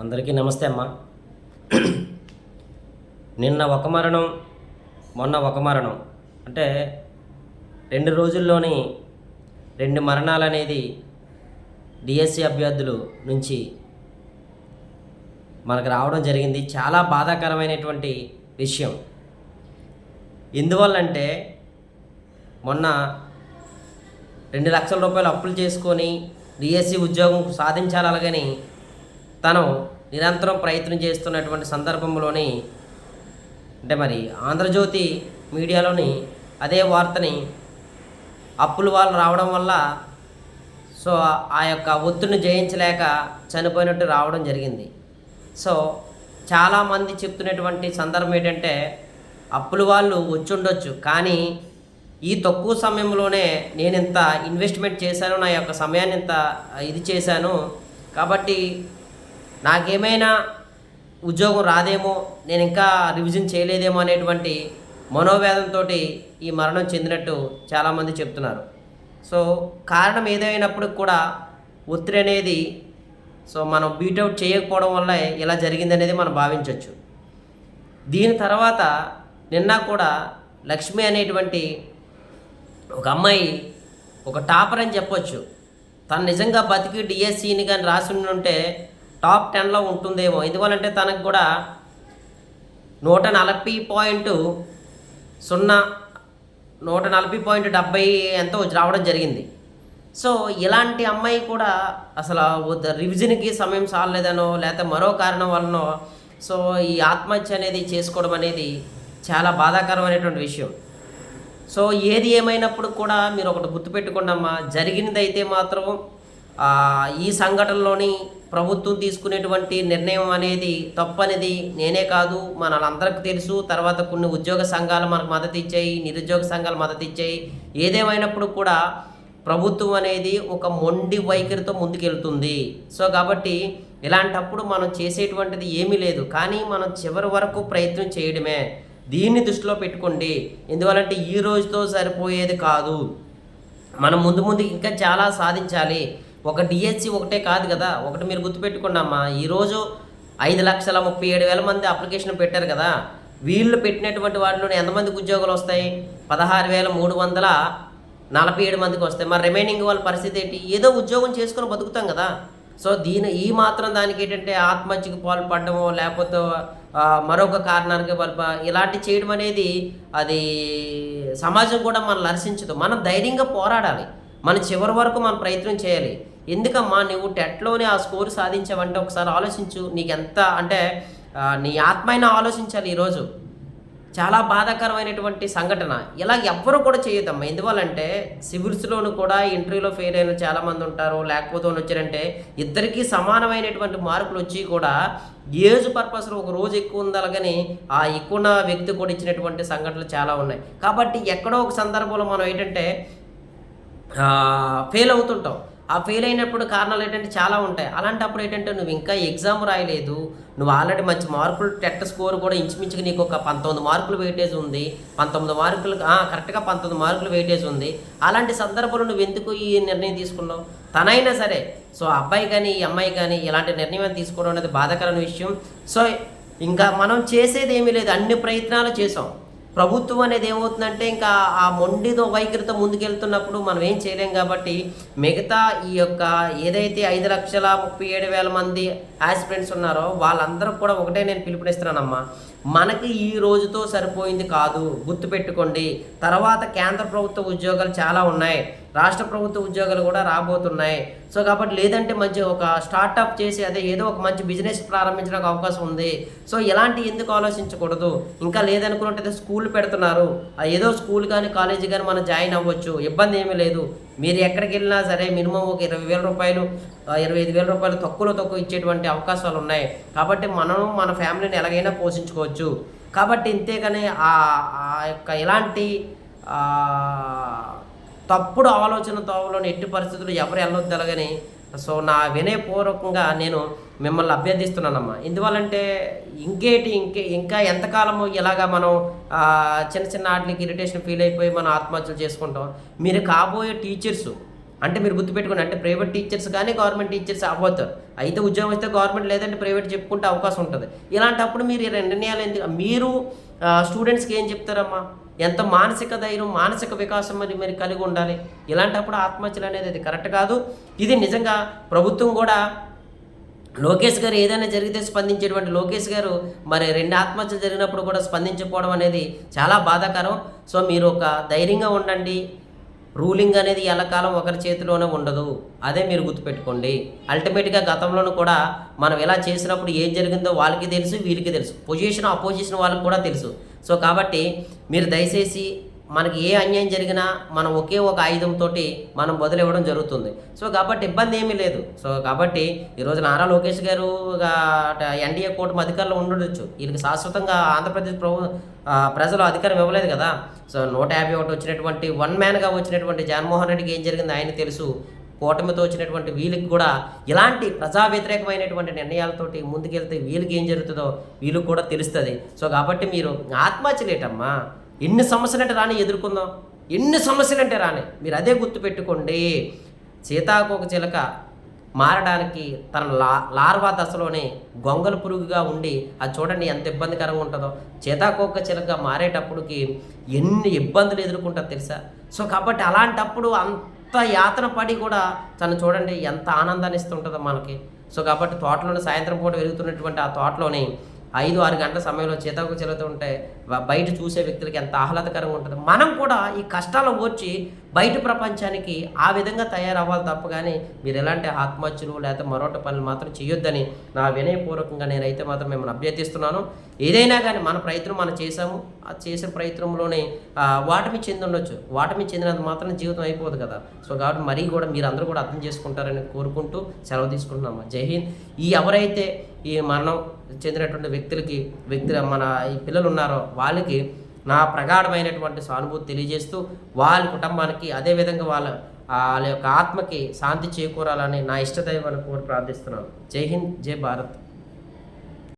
అందరికీ నమస్తే అమ్మ. నిన్న ఒక మరణం, మొన్న ఒక మరణం, అంటే 2 రోజుల్లోని 2 మరణాలు అనేది డిఎస్సి అభ్యర్థులు నుంచి మనకు రావడం జరిగింది. చాలా బాధాకరమైనటువంటి విషయం. ఎందువల్లంటే మొన్న 2 లక్షల రూపాయలు అప్పులు చేసుకొని డిఎస్సి ఉద్యోగం సాధించాలి, అలాగని తను నిరంతరం ప్రయత్నం చేస్తున్నటువంటి సందర్భంలోని అంటే మరి ఆంధ్రజ్యోతి మీడియాలోని అదే వార్తని అప్పులు వాళ్ళు రావడం వల్ల సో ఆ యొక్క ఒత్తిడిని జయించలేక చనిపోయినట్టు రావడం జరిగింది. సో చాలామంది చెప్తున్నటువంటి సందర్భం ఏంటంటే అప్పులు వాళ్ళు వచ్చి ఉండొచ్చు, కానీ ఈ తక్కువ సమయంలోనే నేను ఇంత ఇన్వెస్ట్మెంట్ చేశాను, నా యొక్క సమయాన్ని ఇంత ఇది చేశాను, కాబట్టి నాకేమైనా ఉద్యోగం రాదేమో, నేను ఇంకా రివిజన్ చేయలేదేమో అనేటువంటి మనోవేదంతో ఈ మరణం చెందినట్టు చాలామంది చెప్తున్నారు. సో కారణం ఏదైనప్పుడు కూడా ఒత్తిడి అనేది సో మనం బీటౌట్ చేయకపోవడం వల్ల ఇలా జరిగిందనేది మనం భావించవచ్చు. దీని తర్వాత నిన్న కూడా లక్ష్మి అనేటువంటి ఒక అమ్మాయి ఒక టాపర్ అని చెప్పొచ్చు. తను నిజంగా బతికి డిఎస్సిని కానీ రాసి ఉంటే టాప్ 10లో ఉంటుందేమో. ఎందువల్లంటే తనకు కూడా 140.70 ఎంతో రావడం జరిగింది. సో ఇలాంటి అమ్మాయి కూడా అసలు రివిజన్కి సమయం చాలలేదనో లేకపోతే మరో కారణం వలనో సో ఈ ఆత్మహత్య అనేది చేసుకోవడం అనేది చాలా బాధాకరమైనటువంటి విషయం. సో ఏది ఏమైనప్పుడు కూడా మీరు ఒకటి గుర్తుపెట్టుకోండమ్మా, జరిగినదైతే మాత్రం ఈ సంఘటనలోని ప్రభుత్వం తీసుకునేటువంటి నిర్ణయం అనేది తప్పనేది నేనే కాదు, మనందరికీ తెలుసు. తర్వాత కొన్ని ఉద్యోగ సంఘాలు మనకు మద్దతు ఇచ్చాయి, నిరుద్యోగ సంఘాలు మద్దతు ఇచ్చాయి. ఏదేమైనప్పుడు కూడా ప్రభుత్వం అనేది ఒక మొండి వైఖరితో ముందుకెళ్తుంది. సో కాబట్టి ఇలాంటప్పుడు మనం చేసేటువంటిది ఏమీ లేదు, కానీ మనం చివరి వరకు ప్రయత్నం చేయడమే. దీన్ని దృష్టిలో పెట్టుకోండి. ఎందువల్లంటే ఈ రోజుతో సరిపోయేది కాదు, మనం ముందు ఇంకా చాలా సాధించాలి. ఒక డిఎస్సి ఒకటే కాదు కదా. ఒకటి మీరు గుర్తుపెట్టుకోండి అమ్మా, ఈరోజు 5,37,000 మంది అప్లికేషన్ పెట్టారు కదా. వీళ్ళు పెట్టినటువంటి వాటిలో ఎంతమందికి ఉద్యోగాలు వస్తాయి? 16,347 మందికి వస్తాయి. మరి రిమైనింగ్ వాళ్ళ పరిస్థితి ఏంటి? ఏదో ఉద్యోగం చేసుకొని బతుకుతాం కదా. సో ఈ మాత్రం దానికి ఏంటంటే ఆత్మహత్యకు పాల్పడడమో లేకపోతే మరొక కారణానికి ఇలాంటి చేయడం అనేది అది సమాజం కూడా మనల్ని హర్షించదు. మనం ధైర్యంగా పోరాడాలి, మన చివరి వరకు మనం ప్రయత్నం చేయాలి. ఎందుకమ్మా నువ్వు టెట్లోనే ఆ స్కోర్ సాధించావంటే ఒకసారి ఆలోచించు, నీకు ఎంత అంటే నీ ఆత్మైనా ఆలోచించాలి. ఈరోజు చాలా బాధాకరమైనటువంటి సంఘటన. ఇలా ఎవ్వరూ కూడా చేయొద్దమ్మా. ఎందువల్లంటే సివిల్స్లోను కూడా ఇంటర్వ్యూలో ఫెయిల్ అయిన చాలామంది ఉంటారు, లేకపోతే వచ్చారంటే ఇద్దరికీ సమానమైనటువంటి మార్కులు వచ్చి కూడా ఏజ్ పర్పస్లో ఒక రోజు ఎక్కువ ఉందలగని ఆ ఎక్కువ వ్యక్తి కూడా ఇచ్చినటువంటి సంఘటనలు చాలా ఉన్నాయి. కాబట్టి ఎక్కడో ఒక సందర్భంలో మనం ఏంటంటే ఫెయిల్ అవుతుంటాం. ఆ ఫెయిల్ అయినప్పుడు కారణాలు ఏంటంటే చాలా ఉంటాయి. అలాంటప్పుడు ఏంటంటే నువ్వు ఇంకా ఎగ్జామ్ రాయలేదు, నువ్వు ఆల్రెడీ మంచి మార్కులు టెట్ స్కోర్ కూడా ఇంచుమించుగా నీకు ఒక 19 మార్కులు వెయిటేజ్ ఉంది, 19 మార్కులు కరెక్ట్గా 19 మార్కులు వెయిటేజ్ ఉంది. అలాంటి సందర్భంలో నువ్వు ఎందుకు ఈ నిర్ణయం తీసుకున్నావు? తనైనా సరే సో అబ్బాయి కానీ ఈ అమ్మాయి కానీ ఇలాంటి నిర్ణయం తీసుకోవడం అనేది బాధాకరమైన విషయం. సో ఇంకా మనం చేసేది ఏమీ లేదు, అన్ని ప్రయత్నాలు చేసాం. ప్రభుత్వం అనేది ఏమవుతుందంటే ఇంకా ఆ మొండితో వైఖరితో ముందుకెళ్తున్నప్పుడు మనం ఏం చేయలేం. కాబట్టి మిగతా ఈ యొక్క ఏదైతే 5,37,000 మంది ఆస్పిరెంట్స్ ఉన్నారో వాళ్ళందరూ కూడా ఒకటే నేను పిలుపునిస్తున్నానమ్మా, మనకి ఈ రోజుతో సరిపోయింది కాదు, గుర్తుపెట్టుకోండి. తర్వాత కేంద్ర ప్రభుత్వ ఉద్యోగాలు చాలా ఉన్నాయి, రాష్ట్ర ప్రభుత్వ ఉద్యోగాలు కూడా రాబోతున్నాయి. సో కాబట్టి లేదంటే మంచి ఒక స్టార్టప్ చేసి అదే ఏదో ఒక మంచి బిజినెస్ ప్రారంభించడానికి అవకాశం ఉంది. సో ఇలాంటి ఎందుకు ఆలోచించకూడదు? ఇంకా లేదనుకున్నట్టయితే స్కూల్ పెడుతున్నారు, ఏదో స్కూల్ కానీ కాలేజీ కానీ మనం జాయిన్ అవ్వచ్చు, ఇబ్బంది ఏమీ లేదు. మీరు ఎక్కడికి వెళ్ళినా సరే మినిమం ఒక 20,000 రూపాయలు 25,000 రూపాయలు తక్కువ ఇచ్చేటువంటి అవకాశాలు ఉన్నాయి. కాబట్టి మనం మన ఫ్యామిలీని ఎలాగైనా పోషించుకోవచ్చు. కాబట్టి ఇంతేగాని ఆ యొక్క ఎలాంటి తప్పుడు ఆలోచన తోవలోని ఎట్టి పరిస్థితుల్లో ఎవరు వెళ్ళొద్దు ఎలాగని సో నా వినయపూర్వకంగా నేను మిమ్మల్ని అభ్యర్థిస్తున్నానమ్మా. ఎందువల్లంటే ఇంకా ఎంతకాలము ఇలాగా మనం చిన్న చిన్న వాటికి ఇరిటేషన్ ఫీల్ అయిపోయి మనం ఆత్మహత్యలు చేసుకుంటాం. మీరు కాబోయే టీచర్సు, అంటే మీరు గుర్తుపెట్టుకోండి, అంటే ప్రైవేట్ టీచర్స్ కానీ గవర్నమెంట్ టీచర్స్ అవ్వతారు. అయితే ఉద్యోగం వస్తే గవర్నమెంట్, లేదంటే ప్రైవేట్ చెప్పుకుంటే అవకాశం ఉంటుంది. ఇలాంటప్పుడు మీరు ఈ నిర్ణయాలు ఎందుకు? మీరు స్టూడెంట్స్కి ఏం చెప్తారమ్మా? ఎంత మానసిక ధైర్యం, మానసిక వికాసం మరి కలిగి ఉండాలి. ఇలాంటప్పుడు ఆత్మహత్యలు అనేది అది కరెక్ట్ కాదు. ఇది నిజంగా ప్రభుత్వం కూడా లోకేష్ గారు ఏదైనా జరిగితే స్పందించేటువంటి లోకేష్ గారు మరి 2 ఆత్మహత్యలు జరిగినప్పుడు కూడా స్పందించకపోవడం అనేది చాలా బాధాకరం. సో మీరు ఒక ధైర్యంగా ఉండండి. రూలింగ్ అనేది ఎల్లకాలం ఒకరి చేతిలోనే ఉండదు. అదే మీరు గుర్తుపెట్టుకోండి. అల్టిమేట్‌గా గతంలోనూ కూడా మనం ఇలా చేసినప్పుడు ఏం జరిగిందో వాళ్ళకి తెలుసు, వీళ్ళకి తెలుసు. పొజిషన్, అపోజిషన్ వాళ్ళకి కూడా తెలుసు. సో కాబట్టి మీరు దయచేసి మనకి ఏ అన్యాయం జరిగినా మనం ఒకే ఒక ఆయుధంతోటి మనం వదిలివ్వడం జరుగుతుంది. సో కాబట్టి ఇబ్బంది ఏమీ లేదు. సో కాబట్టి ఈరోజు నారా లోకేష్ గారు ఎన్డీఏ కూటమి అధికారంలో ఉండొచ్చు. వీళ్ళకి శాశ్వతంగా ఆంధ్రప్రదేశ్ ప్రజలు అధికారం ఇవ్వలేదు కదా. సో 151 వచ్చినటువంటి వన్ మ్యాన్గా వచ్చినటువంటి జగన్మోహన్ రెడ్డికి ఏం జరిగిందో ఆయనకి తెలుసు. కూటమితో వచ్చినటువంటి వీళ్ళకి కూడా ఇలాంటి ప్రజా వ్యతిరేకమైనటువంటి నిర్ణయాలతోటి ముందుకెళ్తే వీళ్ళకి ఏం జరుగుతుందో వీళ్ళకి కూడా తెలుస్తుంది. సో కాబట్టి మీరు ఆత్మహత్యలేటమ్మా, ఎన్ని సమస్యలంటే రాని ఎదుర్కొందాం, ఎన్ని సమస్యలంటే రాని. మీరు అదే గుర్తుపెట్టుకోండి. సీతాకోక చిలక మారడానికి తన లార్వా దశలోనే గొంగల పురుగుగా ఉండి అది చూడండి ఎంత ఇబ్బందికరంగా ఉంటుందో. సీతాకోక చిలక మారేటప్పటికి ఎన్ని ఇబ్బందులు ఎదుర్కొంటుందో తెలుసా. సో కాబట్టి అలాంటప్పుడు అంత యాతన పడి కూడా తను చూడండి ఎంత ఆనందాన్ని ఇస్తుంటుందో మనకి. సో కాబట్టి తోటలోనే సాయంత్రం పూట వెలుగుతున్నటువంటి ఆ తోటలోని 5-6 గంటల సమయంలో సీతాకోక చిలుకలు ఉంటే బయట చూసే వ్యక్తులకి ఎంత ఆహ్లాదకరంగా ఉంటుంది. మనం కూడా ఈ కష్టాలు ఓర్చి బయట ప్రపంచానికి ఆ విధంగా తయారవ్వాలి తప్ప కానీ మీరు ఎలాంటి ఆత్మహత్యలు లేకపోతే మరొకటి పనులు మాత్రం చేయొద్దని నా వినయపూర్వకంగా నేనైతే మాత్రం మిమ్మల్ని అభ్యర్థిస్తున్నాను. ఏదైనా కానీ మన ప్రయత్నం మనం చేసాము. ఆ చేసే ప్రయత్నంలోనే వాటమి చెంది ఉండొచ్చు. వాటమి చెందినంత మాత్రం జీవితం అయిపోదు కదా. సో కాబట్టి మరీ కూడా మీరు అందరూ కూడా అర్థం చేసుకుంటారని కోరుకుంటూ సెలవు తీసుకుంటున్నాము. జై హింద్. ఎవరైతే ఈ మరణం చెందినటువంటి వ్యక్తులు మన ఈ పిల్లలు ఉన్నారో వాళ్ళకి నా ప్రగాఢమైనటువంటి సానుభూతి తెలియజేస్తూ వాళ్ళ కుటుంబానికి అదేవిధంగా వాళ్ళ యొక్క ఆత్మకి శాంతి చేకూరాలని నా ఇష్టదైవాన్ని కోరి ప్రార్థిస్తున్నాను. జై హింద్, జై భారత్.